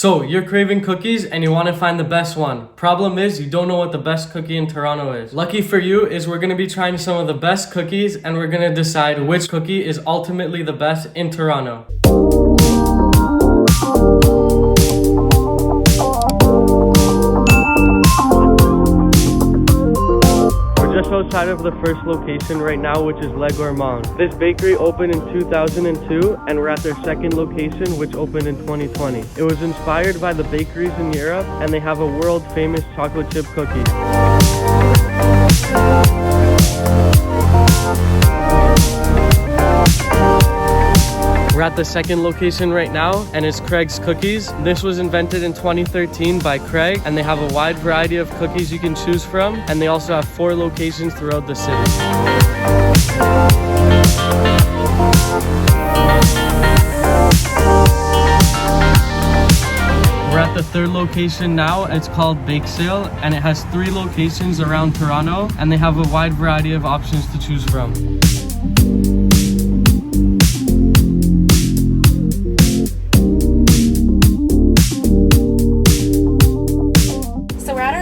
So, you're craving cookies and you want to find the best one. Problem is, you don't know what the best cookie in Toronto is. Lucky for you is we're going to be trying some of the best cookies and we're going to decide which cookie is ultimately the best in Toronto. Just outside of the first location right now, which is Le Gourmand. This bakery opened in 2002 and we're at their second location, which opened in 2020. It was inspired by the bakeries in Europe and they have a world famous chocolate chip cookie. We're at the second location right now and it's Craig's Cookies. This was invented in 2013 by Craig and they have a wide variety of cookies you can choose from, and they also have 4 locations throughout the city. We're at the third location now. It's called Bake Sale and it has 3 locations around Toronto and they have a wide variety of options to choose from.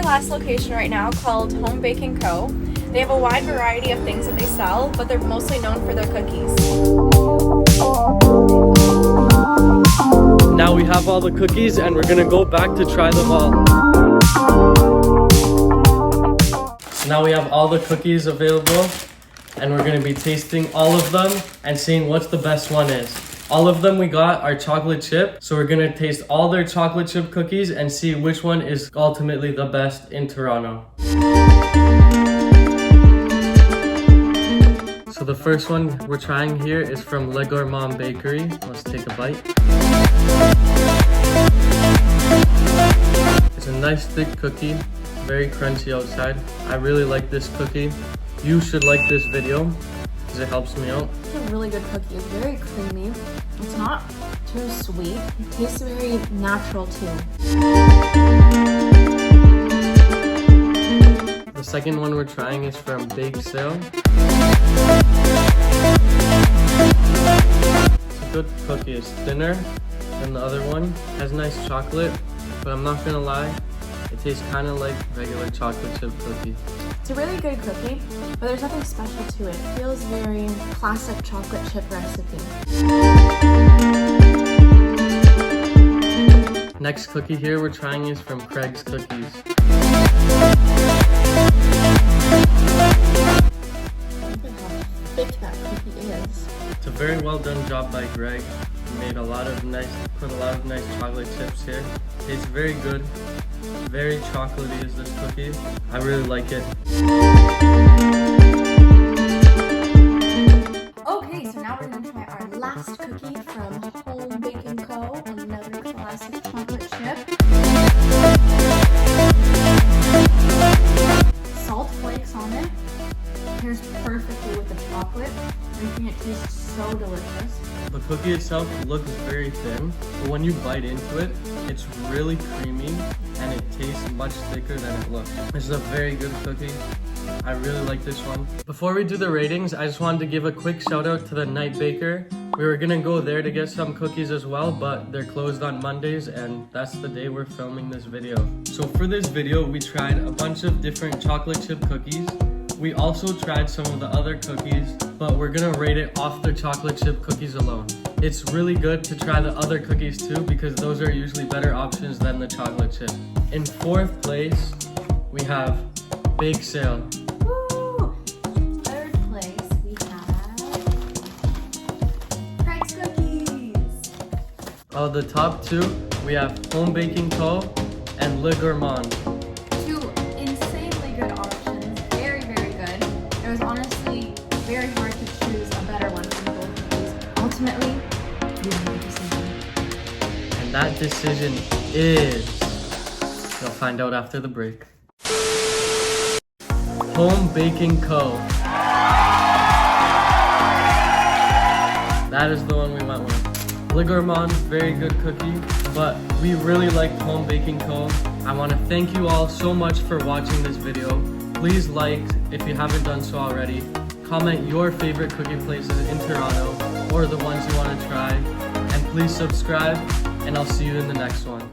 Last location right now called Home Baking Co. They have a wide variety of things that they sell, but they're mostly known for their cookies. Now we have all the cookies and we're gonna go back to try them all. So now we have all the cookies available and we're gonna be tasting all of them and seeing what's the best one is. All of them we got are chocolate chip, so we're gonna taste all their chocolate chip cookies and see which one is ultimately the best in Toronto. So the first one we're trying here is from Le Gourmand Bakery. Let's take a bite. It's a nice thick cookie, very crunchy outside. I really like this cookie. You should like this video because it helps me out. It's a really good cookie. It's very creamy. It's not too sweet. It tastes very natural too. The second one we're trying is from Bake Sale. It's a good cookie. It's thinner than the other one. It has nice chocolate, but I'm not gonna lie, it tastes kind of like regular chocolate chip cookie. It's a really good cookie, but there's nothing special to it. It feels very classic chocolate chip recipe. Next cookie here we're trying is from Craig's Cookies. Look at how thick that cookie is. It's a very well done job by Greg. He made put a lot of nice chocolate chips here. Tastes very good. Very chocolatey is this cookie. I really like it. Okay, so now we're going to try our last cookie from Home Baking Co. Another classic chocolate chip. Salt flakes on it. Pairs perfectly with the chocolate, making it taste so delicious. The cookie itself looks very thin, but when you bite into it, it's really creamy and it tastes much thicker than it looks. This is a very good cookie. I really like this one. Before we do the ratings, I just wanted to give a quick shout out to the Night Baker. We were gonna go there to get some cookies as well, but they're closed on Mondays and that's the day we're filming this video. So for this video, we tried a bunch of different chocolate chip cookies. We also tried some of the other cookies, but we're gonna rate it off the chocolate chip cookies alone. It's really good to try the other cookies too because those are usually better options than the chocolate chip. In 4th place, we have Bake Sale. Woo! 3rd place, we have Craig's Cookies. The top 2, we have Home Baking Co. and Le Gourmand. 2 insanely good options. Very, very good. It was honestly very hard to choose a better one from both of these. Ultimately, we made a decision. And that decision is... You'll find out after the break. Home Baking Co. That is the one we went with. Le Gourmand, very good cookie, but we really liked Home Baking Co. I want to thank you all so much for watching this video. Please like if you haven't done so already. Comment your favorite cookie places in Toronto or the ones you want to try. And please subscribe, and I'll see you in the next one.